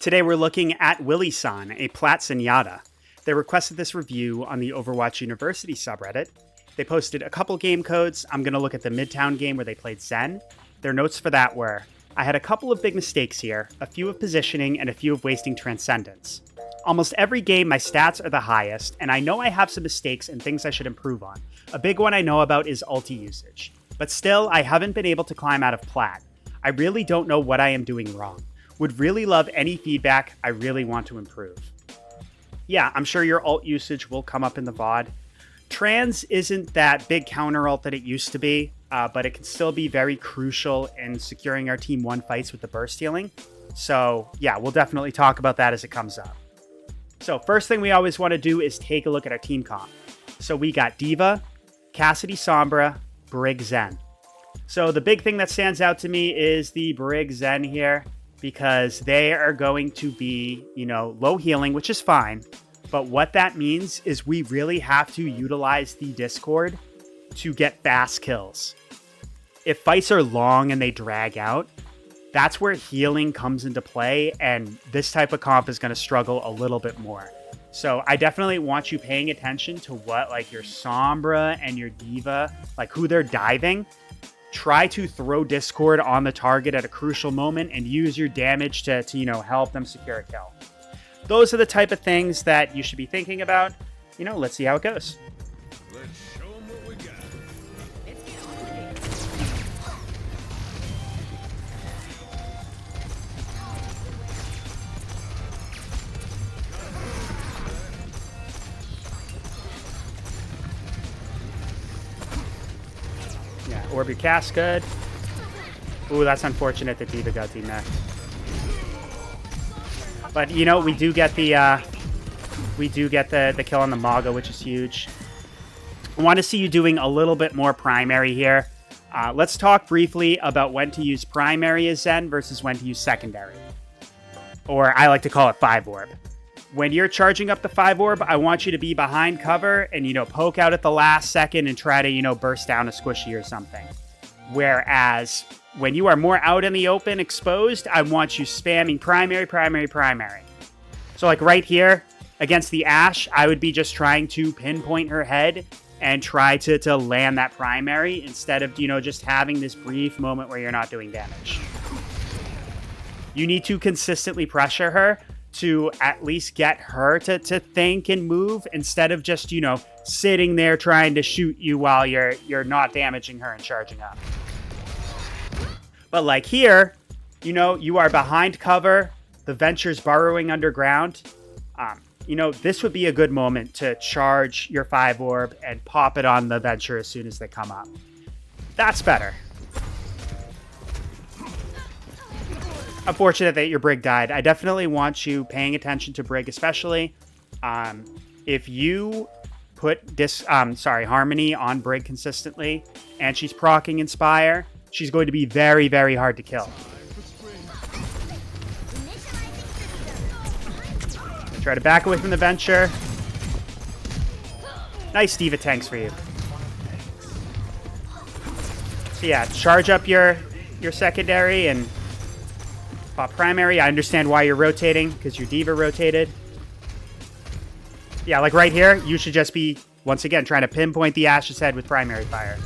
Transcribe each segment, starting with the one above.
Today we're looking at WilliSan, a Plat Zenyatta. They requested this review on the Overwatch University subreddit. They posted a couple game codes. I'm going to look at the Midtown game where they played Zen. Their notes for that were, I had a couple of big mistakes here, a few of positioning, and a few of wasting Transcendence. Almost every game my stats are the highest, and I know I have some mistakes and things I should improve on. A big one I know about is ulti usage. But still, I haven't been able to climb out of Plat. I really don't know what I am doing wrong. Would really love any feedback. I really want to improve. Yeah, I'm sure your ult usage will come up in the VOD. Trans isn't that big counter ult that it used to be, but it can still be very crucial in securing our team 1 fights with the burst healing. So yeah, we'll definitely talk about that as it comes up. So first thing we always want to do is take a look at our team comp. So we got D.Va, Cassidy Sombra, Brig Zen. So the big thing that stands out to me is the Brig Zen here, because they are going to be, low healing, which is fine. But what that means is we really have to utilize the Discord to get fast kills. If fights are long and they drag out, that's where healing comes into play, and this type of comp is going to struggle a little bit more. So I definitely want you paying attention to what your Sombra and your D.Va, who they're diving. Try to throw Discord on the target at a crucial moment and use your damage to help them secure a kill. Those are the type of things that you should be thinking about. Let's see how it goes. Let's show 'em what we got. Yeah, orb your cast good. Ooh, that's unfortunate that D.Va got D-Mech. But we do get the kill on the Mauga, which is huge. I want to see you doing a little bit more primary here. Let's talk briefly about when to use primary as Zen versus when to use secondary. Or I like to call it 5 orb. When you're charging up the 5 orb, I want you to be behind cover and, poke out at the last second and try to, burst down a squishy or something. Whereas when you are more out in the open, exposed, I want you spamming primary. So right here against the Ashe, I would be just trying to pinpoint her head and try to land that primary instead of, just having this brief moment where you're not doing damage. You need to consistently pressure her to at least get her to think and move instead of just, sitting there trying to shoot you while you're not damaging her and charging up. But here, you are behind cover, the Venture's burrowing underground. This would be a good moment to charge your 5 orb and pop it on the Venture as soon as they come up. That's better. Unfortunate that your Brig died. I definitely want you paying attention to Brig, especially. If you put Harmony on Brig consistently and she's proccing Inspire, she's going to be very, very hard to kill. Try to back away from the Venture. Nice D.Va tanks for you. So yeah, charge up your secondary and pop primary. I understand why you're rotating, because your D.Va rotated. Yeah, right here, you should just be, once again, trying to pinpoint the Ashe's head with primary fire.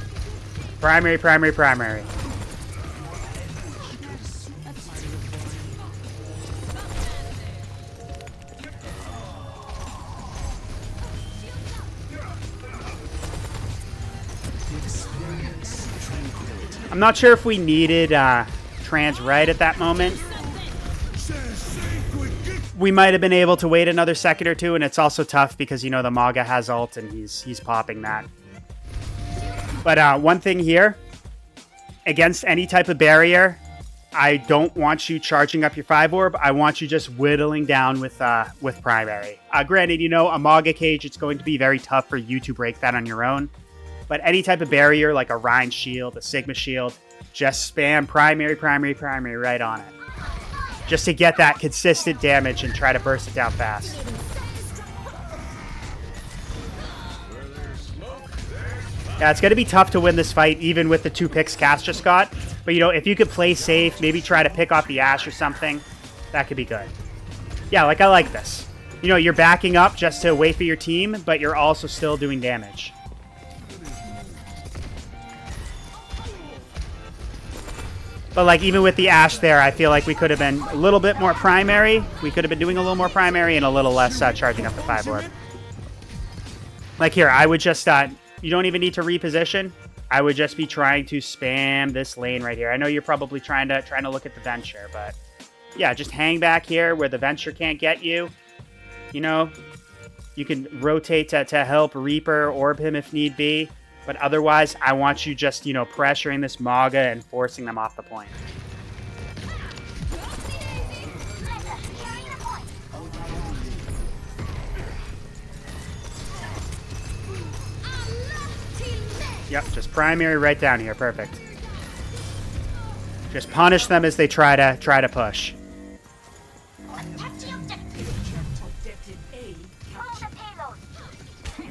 Primary. I'm not sure if we needed trans right at that moment. We might have been able to wait another second or two, and it's also tough because, the Mauga has ult and he's popping that. But one thing here, against any type of barrier, I don't want you charging up your 5 orb. I want you just whittling down with primary. Granted, a Mauga cage, it's going to be very tough for you to break that on your own. But any type of barrier, like a Rhine shield, a Sigma shield, just spam primary right on it. Just to get that consistent damage and try to burst it down fast. Yeah, it's going to be tough to win this fight, even with the 2 picks Cass just got. But, if you could play safe, maybe try to pick off the Ashe or something, that could be good. Yeah, like I like this. You know, you're backing up just to wait for your team, but you're also still doing damage. But like even with the Ashe there, I feel like we could have been a little bit more primary. We could have been doing a little more primary and a little less charging up the 5 orb. Like here, I would just, you don't even need to reposition. I would just be trying to spam this lane right here. I know you're probably trying to look at the Venture, but yeah, just hang back here where the Venture can't get you. You know, you can rotate to help Reaper orb him if need be. But otherwise, I want you just, you know, pressuring this Mauga and forcing them off the point. Yep, just primary right down here. Perfect. Just punish them as they try to push.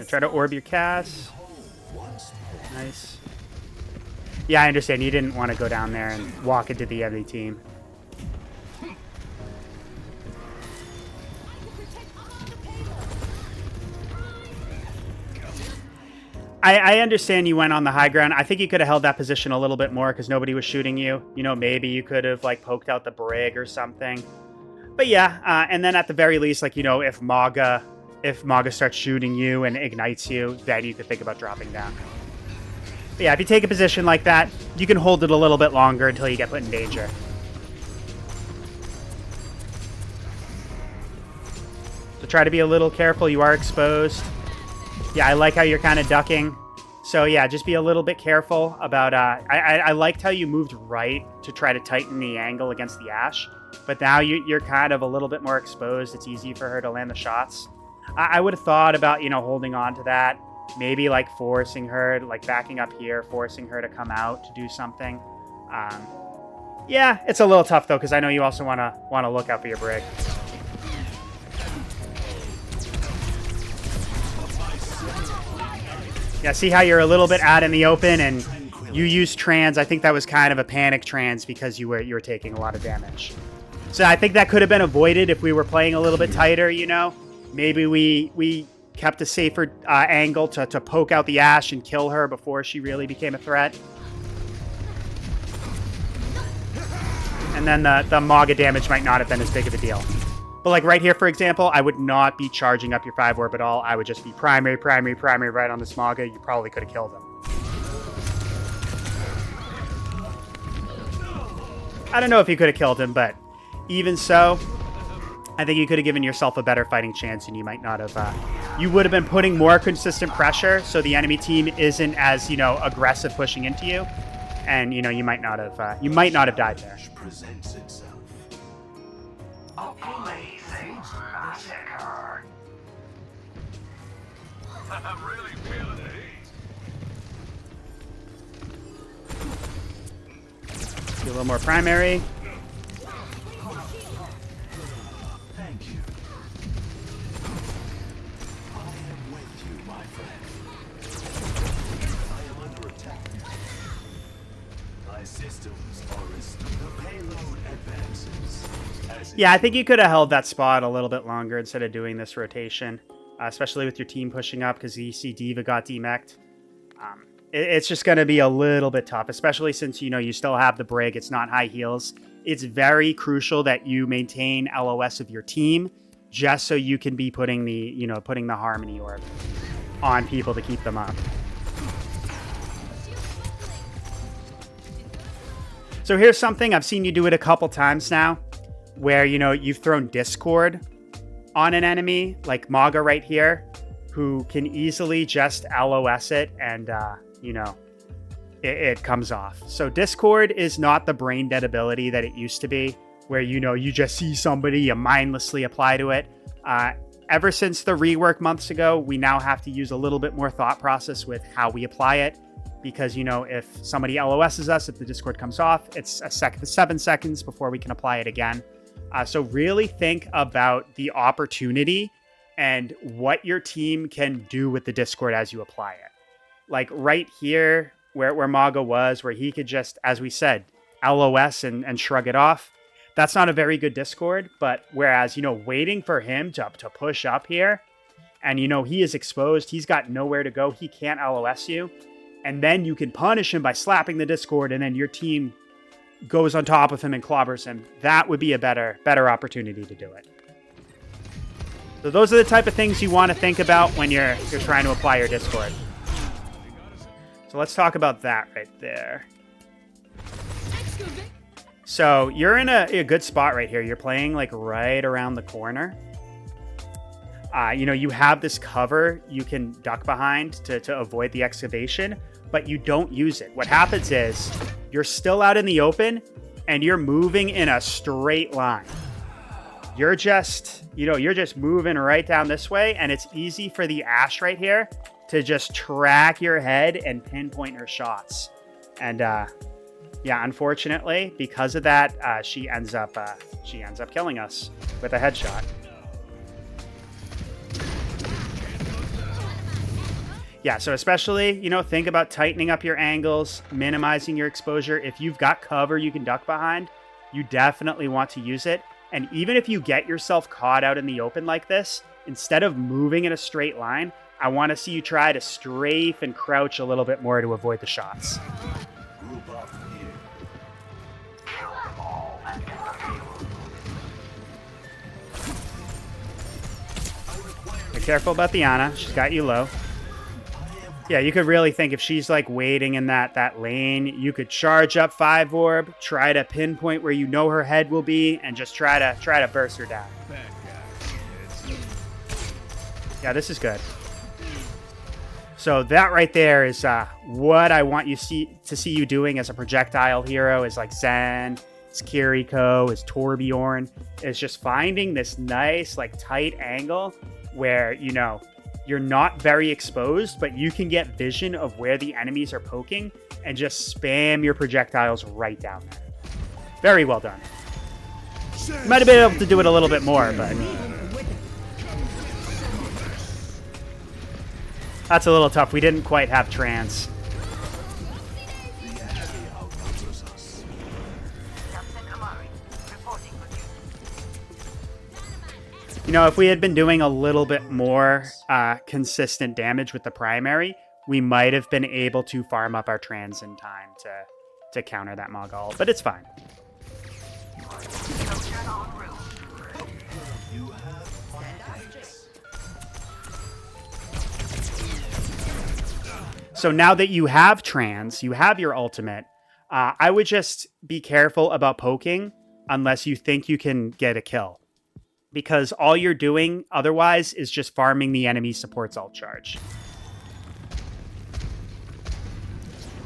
Try to orb your cast. Nice. Yeah, I understand. You didn't want to go down there and walk into the enemy team. I understand you went on the high ground. I think you could have held that position a little bit more because nobody was shooting you. You know, maybe you could have, like, poked out the brig or something. But yeah, and then at the very least, like, you know, if Mauga starts shooting you and ignites you, then you could think about dropping down. But yeah, if you take a position like that, you can hold it a little bit longer until you get put in danger. So try to be a little careful. You are exposed. Yeah, I like how you're kind of ducking. So yeah, just be a little bit careful about... I liked how you moved right to try to tighten the angle against the Ashe. But now you're kind of a little bit more exposed. It's easy for her to land the shots. I would have thought about, you know, holding on to that. Maybe, like, forcing her, like, backing up here, forcing her to come out to do something. Yeah, it's a little tough, though, because I know you also want to look out for your brig. Yeah, see how you're a little bit out in the open, and you used trans. I think that was kind of a panic trans because you were taking a lot of damage. So I think that could have been avoided if we were playing a little bit tighter, you know? Maybe we kept a safer angle to poke out the Ashe and kill her before she really became a threat. And then the Mauga damage might not have been as big of a deal. But like right here, for example, I would not be charging up your 5 orb at all. I would just be primary right on this Mauga. You probably could have killed him. I don't know if you could have killed him, but even so, I think you could have given yourself a better fighting chance, and you might not have. You would have been putting more consistent pressure, so the enemy team isn't as, you know, aggressive pushing into you, and you know you might not have. You might not have died there. Presents itself. A blazing massacre. I'm really feeling the heat. Do a little more primary. Thank you. I am with you, my friend. I am under attack. My systems are restored. The payload advances. Yeah, I think you could have held that spot a little bit longer instead of doing this rotation, especially with your team pushing up because you see D.Va got demeched. It's just going to be a little bit tough, especially since, you know, you still have the brig. It's not high heals. It's very crucial that you maintain LOS of your team just so you can be putting the harmony orb on people to keep them up. So here's something. I've seen you do it a couple times now where, you know, you've thrown Discord on an enemy like Mauga right here who can easily just LOS it and, you know, it comes off. So Discord is not the brain dead ability that it used to be where, you know, you just see somebody, you mindlessly apply to it. Ever since the rework months ago, we now have to use a little bit more thought process with how we apply it. Because, you know, if somebody LOSs us, if the Discord comes off, it's 7 seconds before we can apply it again. So really think about the opportunity and what your team can do with the Discord as you apply it. Like right here, where Mauga was, where he could just, as we said, LOS and shrug it off. That's not a very good Discord, but whereas, waiting for him to push up here, and, he is exposed, he's got nowhere to go, he can't LOS you, and then you can punish him by slapping the Discord, and then your team goes on top of him and clobbers him. That would be a better opportunity to do it. So those are the type of things you want to think about when you're trying to apply your Discord. So let's talk about that right there. So you're in a good spot right here. You're playing like right around the corner. You have this cover you can duck behind to avoid the excavation, but you don't use it. What happens is you're still out in the open and you're moving in a straight line. You're just moving right down this way, and it's easy for the Ashe right here to just track your head and pinpoint her shots. And yeah, unfortunately, because of that, she ends up killing us with a headshot. Yeah, so especially, think about tightening up your angles, minimizing your exposure. If you've got cover you can duck behind, you definitely want to use it. And even if you get yourself caught out in the open like this, instead of moving in a straight line, I want to see you try to strafe and crouch a little bit more to avoid the shots. Group up here. Be careful about the Ana. She's got you low. Yeah, you could really think if she's like waiting in that lane, you could charge up 5 orb, try to pinpoint where you know her head will be, and just try to burst her down. Yeah, this is good. So that right there is what I want you to see you doing as a projectile hero is like Zen, is Kiriko, is Torbjorn, is just finding this nice like tight angle where, you're not very exposed, but you can get vision of where the enemies are poking and just spam your projectiles right down there. Very well done. You might have been able to do it a little bit more, but that's a little tough. We didn't quite have trans. If we had been doing a little bit more consistent damage with the primary, we might have been able to farm up our trans in time to counter that Mauga ult, but it's fine. So now that you have trans, you have your ultimate, I would just be careful about poking unless you think you can get a kill. Because all you're doing otherwise is just farming the enemy support's ult charge.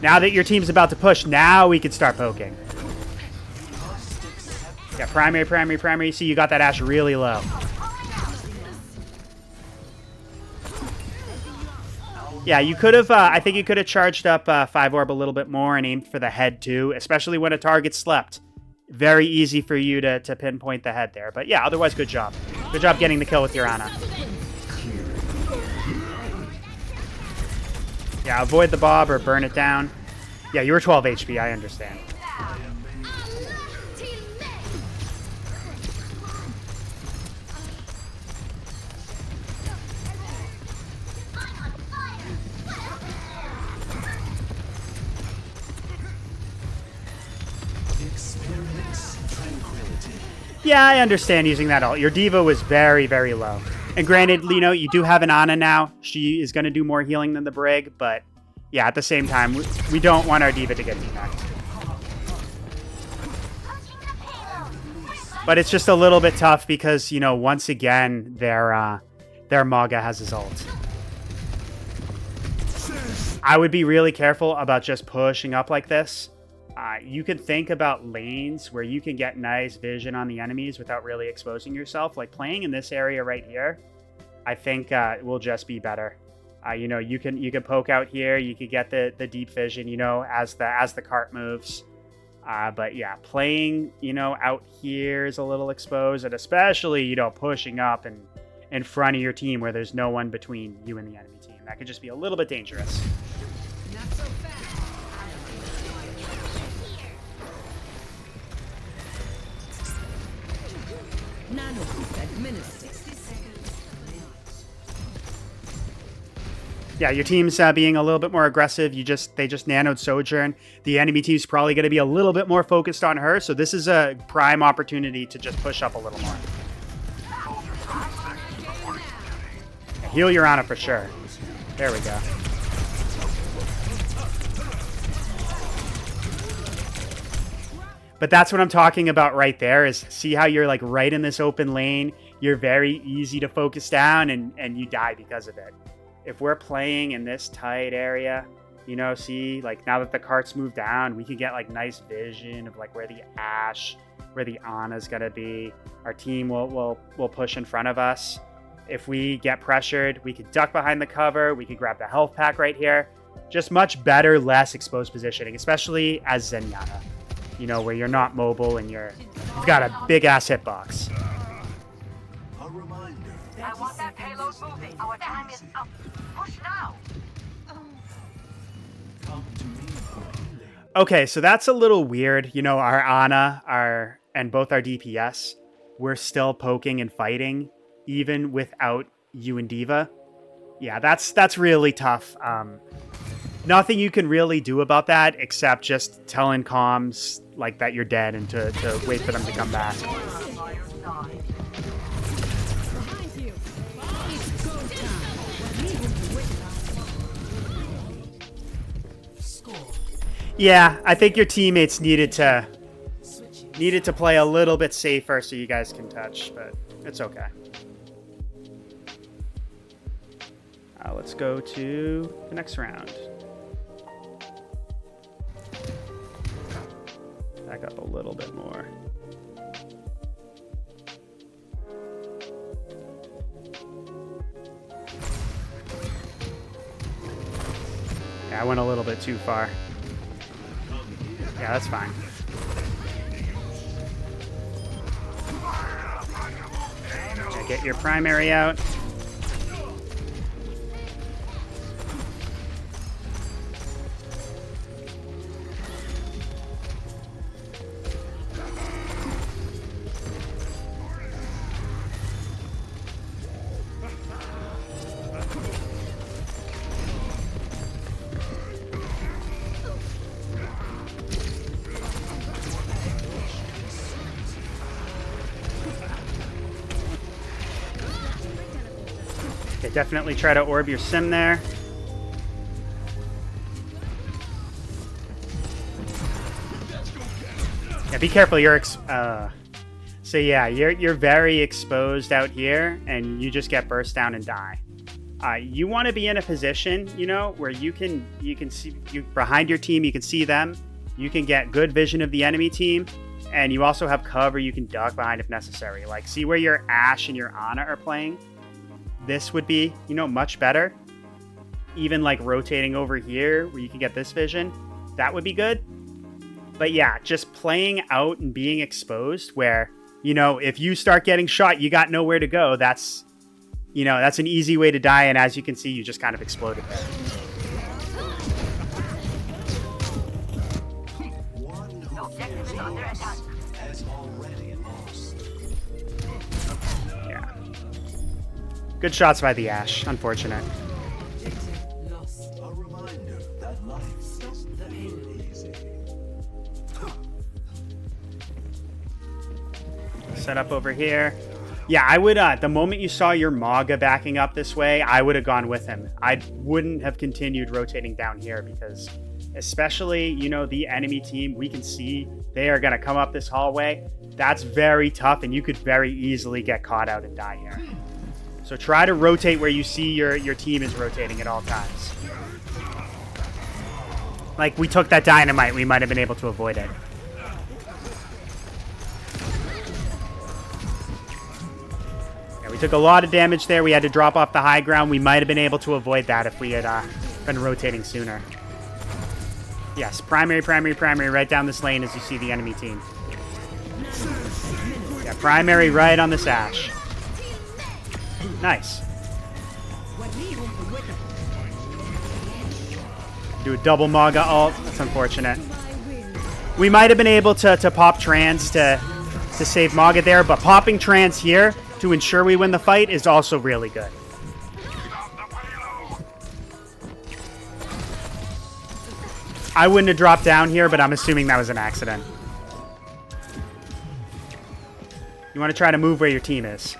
Now that your team's about to push, now we can start poking. Yeah, primary. See, you got that Ashe really low. Yeah, you could have, I think you could have charged up 5 orb a little bit more and aimed for the head too, especially when a target slept. Very easy for you to pinpoint the head there. But yeah, otherwise, good job. Good job getting the kill with your Ana. Yeah, avoid the Bob or burn it down. Yeah, you were 12 HP, I understand. Yeah, I understand using that ult. Your diva was very, very low. And granted, you do have an Ana now. She is going to do more healing than the Brig, but yeah, at the same time, we don't want our diva to get debacked. But it's just a little bit tough because, once again, their Mauga has his ult. I would be really careful about just pushing up like this. You can think about lanes where you can get nice vision on the enemies without really exposing yourself. Like playing in this area right here, I think will just be better. You can poke out here. You could get the deep vision, as the cart moves. But yeah, playing, out here is a little exposed, and especially, pushing up and in front of your team where there's no one between you and the enemy team. That could just be a little bit dangerous. Not so fast. Nanoboost administered. Yeah, your team's being a little bit more aggressive. They just nanoed Sojourn. The enemy team's probably going to be a little bit more focused on her, so this is a prime opportunity to just push up a little more. Yeah, heal your Ana for sure. There we go. But that's what I'm talking about right there, is see how you're like right in this open lane. You're very easy to focus down and you die because of it. If we're playing in this tight area, you know, see, like now that the cart's moved down, we can get like nice vision of like where the Ashe, where the Ana's gonna be. Our team will push in front of us. If we get pressured, we could duck behind the cover. We could grab the health pack right here. Just much better, less exposed positioning, especially as Zenyatta. You know, where you're not mobile and you've got a big ass hitbox. A reminder. I want that payload moving. Our time is up. Push now. Come to me for healing. Okay, so that's a little weird. You know, our Ana, and both our DPS, we're still poking and fighting, even without you and Diva. Yeah, that's really tough. Nothing you can really do about that except just telling comms like that you're dead and to wait for them to come back. Behind you. It's go time. Yeah, I think your teammates needed to play a little bit safer so you guys can touch, but it's okay. Let's go to the next round. Back up a little bit more. Yeah, I went a little bit too far. Yeah, that's fine. Yeah, get your primary out. Okay, definitely try to orb your sim there. Yeah, be careful. So yeah, you're very exposed out here, and you just get burst down and die. You want to be in a position, you know, where you can see you behind your team. You can see them. You can get good vision of the enemy team, and you also have cover you can duck behind if necessary. Like, see where your Ashe and your Ana are playing. This would be, you know, much better. Even like rotating over here where you can get this vision, that would be good. But yeah, just playing out and being exposed where, you know, if you start getting shot, you got nowhere to go. That's, you know, that's an easy way to die. And as you can see, you just kind of exploded there. Objective is under attack. Has already lost. Yeah. Good shots by the Ashe. Unfortunate. A reminder that life is never easy. Set up over here. Yeah, I would, the moment you saw your Mauga backing up this way, I would have gone with him. I wouldn't have continued rotating down here because especially, you know, the enemy team, we can see they are going to come up this hallway. That's very tough, and you could very easily get caught out and die here. So try to rotate where you see your team is rotating at all times. Like, we took that dynamite, we might have been able to avoid it. Yeah, we took a lot of damage there. We had to drop off the high ground. We might have been able to avoid that if we had been rotating sooner. Yes, primary right down this lane as you see the enemy team. Yeah, primary right on this Ashe. Nice. Do a double Mauga ult. That's unfortunate. We might have been able to pop trans to to save Mauga there, but popping trance here to ensure we win the fight is also really good. I wouldn't have dropped down here, but I'm assuming that was an accident. You want to try to move where your team is.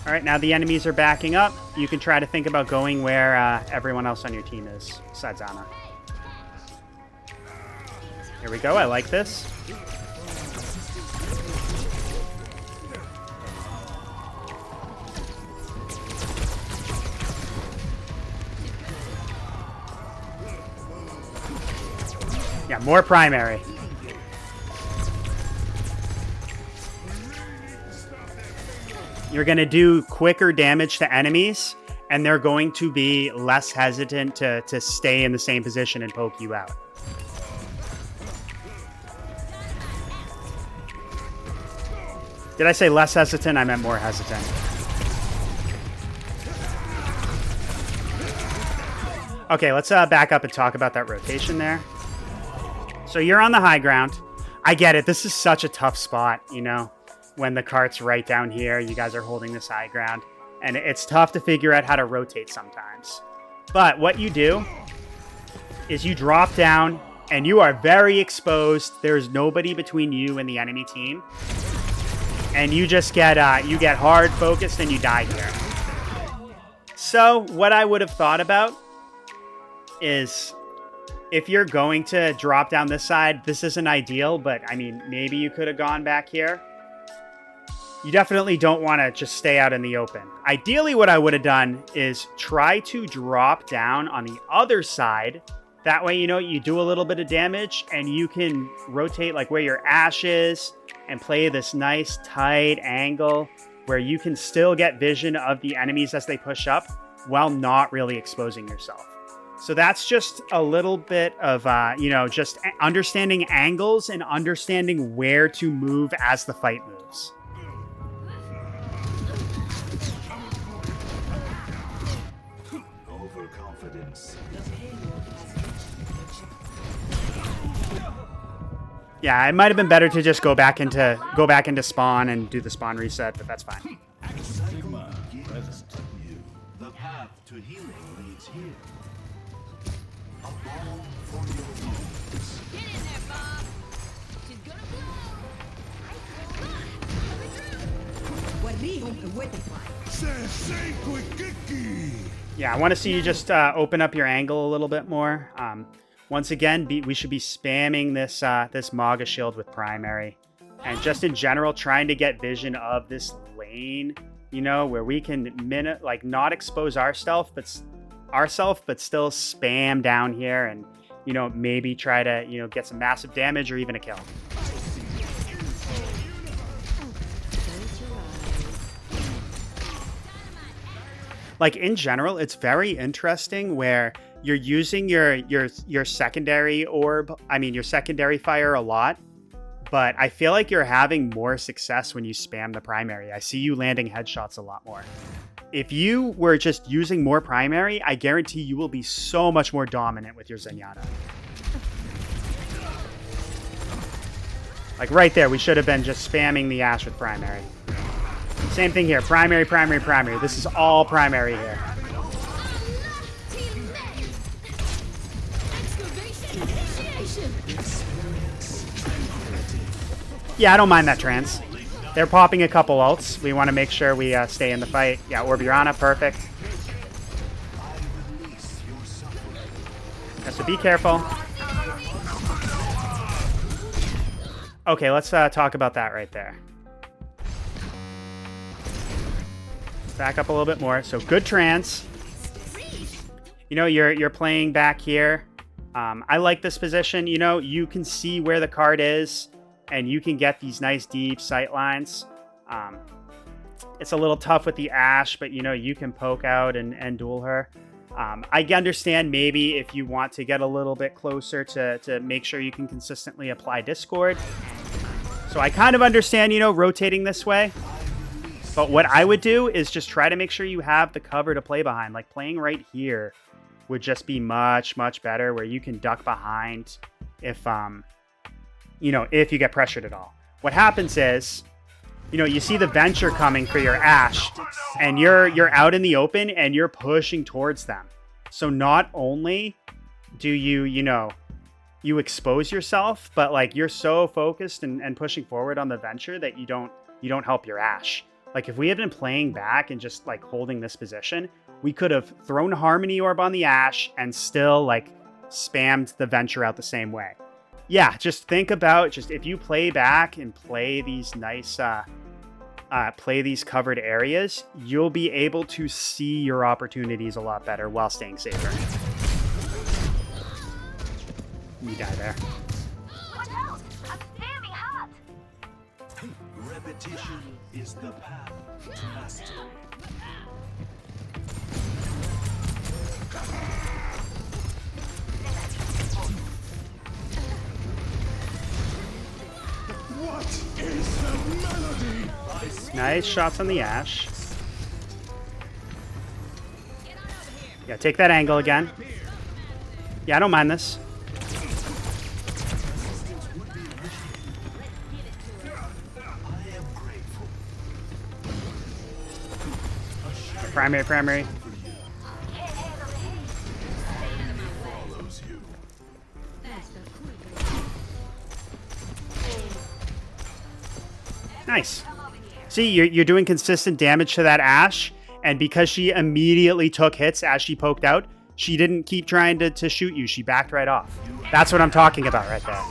All right, now the enemies are backing up. You can try to think about going where everyone else on your team is, besides Ana. Here we go. I like this. Yeah, more primary. You're going to do quicker damage to enemies, and they're going to be less hesitant to stay in the same position and poke you out. Did I say less hesitant? I meant more hesitant. Okay, let's back up and talk about that rotation there. So you're on the high ground. I get it. This is such a tough spot, you know? When the cart's right down here, you guys are holding this high ground, and it's tough to figure out how to rotate sometimes. But what you do is you drop down, and you are very exposed. There's nobody between you and the enemy team, and you just get hard focused and you die here. So what I would have thought about is, if you're going to drop down this side, this isn't ideal, but I mean, maybe you could have gone back here. You definitely don't want to just stay out in the open. Ideally, what I would have done is try to drop down on the other side. That way, you know, you do a little bit of damage and you can rotate like where your Ashe is and play this nice tight angle where you can still get vision of the enemies as they push up while not really exposing yourself. So that's just a little bit of, you know, just understanding angles and understanding where to move as the fight moves. Overconfidence. Yeah, it might have been better to just go back into spawn and do the spawn reset, but that's fine. Sigma gives to you. The path to healing leads here. A balm for your wounds. Get in there, Bob. She's gonna blow. Yeah, I want to see you just open up your angle a little bit more. Once again, we should be spamming this this Mauga shield with primary, and just in general, trying to get vision of this lane. You know, where we can not expose ourself, but still spam down here, and you know, maybe try to get some massive damage or even a kill. Like in general, it's very interesting where you're using your secondary orb, your secondary fire a lot, but I feel like you're having more success when you spam the primary. I see you landing headshots a lot more. If you were just using more primary, I guarantee you will be so much more dominant with your Zenyatta. Like right there, we should have been just spamming the Ashe with primary. Same thing here, primary, primary, primary. This is all primary here. Yeah, I don't mind that trance. They're popping a couple ults. We want to make sure we stay in the fight. Yeah, Orb Urana, perfect. Yeah, so be careful. Okay, let's talk about that right there. Back up a little bit more. So good trance. You know, you're playing back here. I like this position. You know, you can see where the card is, and you can get these nice deep sight lines. It's a little tough with the Ashe, but you know, you can poke out and duel her. I understand maybe if you want to get a little bit closer to make sure you can consistently apply Discord. So I kind of understand, you know, rotating this way. But what I would do is just try to make sure you have the cover to play behind. Like playing right here would just be much, much better, where you can duck behind if, if you get pressured at all. What happens is, you see the Venture coming for your Ashe, and you're out in the open and you're pushing towards them. So not only do you expose yourself, but like you're so focused and pushing forward on the Venture that you don't help your Ashe. Like if we had been playing back and just like holding this position, we could have thrown Harmony Orb on the Ashe and still like spammed the Venture out the same way. Yeah, just think about if you play back and play these nice, play these covered areas, you'll be able to see your opportunities a lot better while staying safer. You die there. What else? I'm damn hot. Repetition is the path to mastery. What is the melody? Nice shots on the Ashe. Yeah, take that angle again. Yeah, I don't mind this. Primary. Follows you. Nice. See, you're doing consistent damage to that Ashe, and because she immediately took hits as she poked out, she didn't keep trying to shoot you. She backed right off. That's what I'm talking about right there.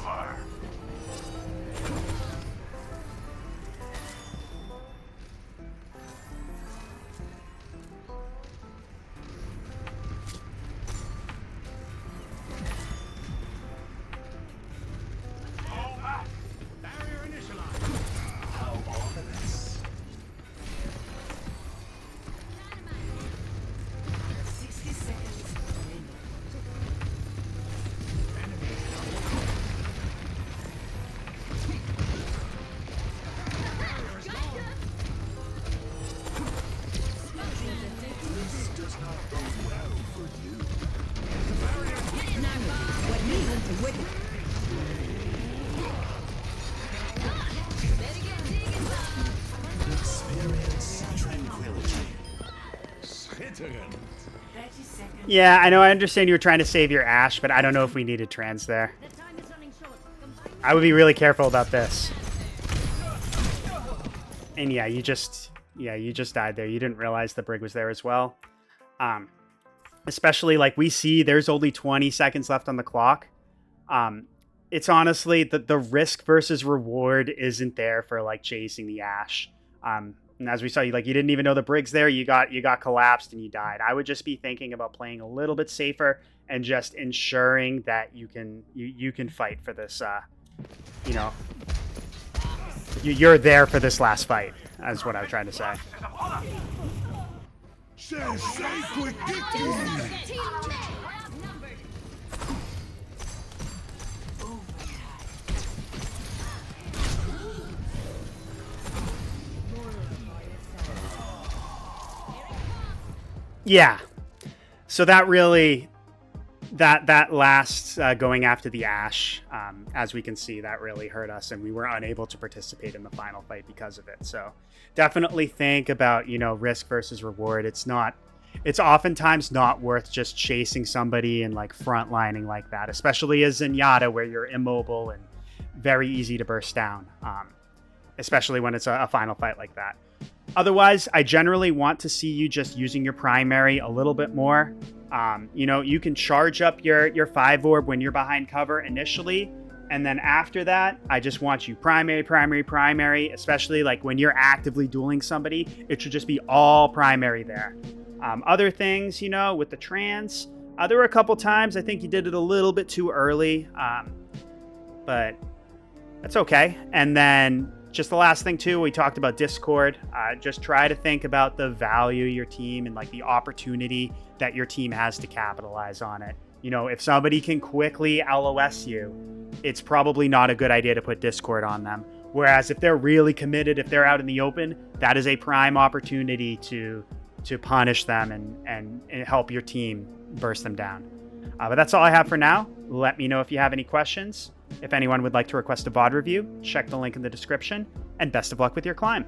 How ominous. 60 seconds remaining. This does not bode well for you. Experience tranquility. Schitterend. 30 seconds. Yeah, I know. I understand you were trying to save your Ashe, but I don't know if we needed trans there. The time is running short. Combine I would be really careful about this. And yeah, you just died there. You didn't realize the Brig was there as well. Especially like we see there's only 20 seconds left on the clock. It's honestly the risk versus reward isn't there for like chasing the Ashe. And as we saw, you didn't even know the Brig's there. You got collapsed and you died. I would just be thinking about playing a little bit safer and just ensuring that you can fight for this. You're there for this last fight. That's what I was trying to say. Yeah. So that really, that last going after the Ashe, as we can see, that really hurt us, and we were unable to participate in the final fight because of it. So definitely think about, risk versus reward. It's oftentimes not worth just chasing somebody and like frontlining like that, especially as Zenyatta, where you're immobile and very easy to burst down, especially when it's a final fight like that. Otherwise, I generally want to see you just using your primary a little bit more. You can charge up your 5 orb when you're behind cover initially, and then after that, I just want you primary, especially like when you're actively dueling somebody, it should just be all primary there. Other things, with the trans, there were a couple times I think you did it a little bit too early, but that's okay. And then just the last thing too, we talked about Discord. Just try to think about the value of your team and like the opportunity that your team has to capitalize on it. If somebody can quickly LOS you, it's probably not a good idea to put Discord on them. Whereas if they're really committed, if they're out in the open, that is a prime opportunity to punish them and help your team burst them down. But that's all I have for now. Let me know if you have any questions. If anyone would like to request a VOD review, check the link in the description, and best of luck with your climb.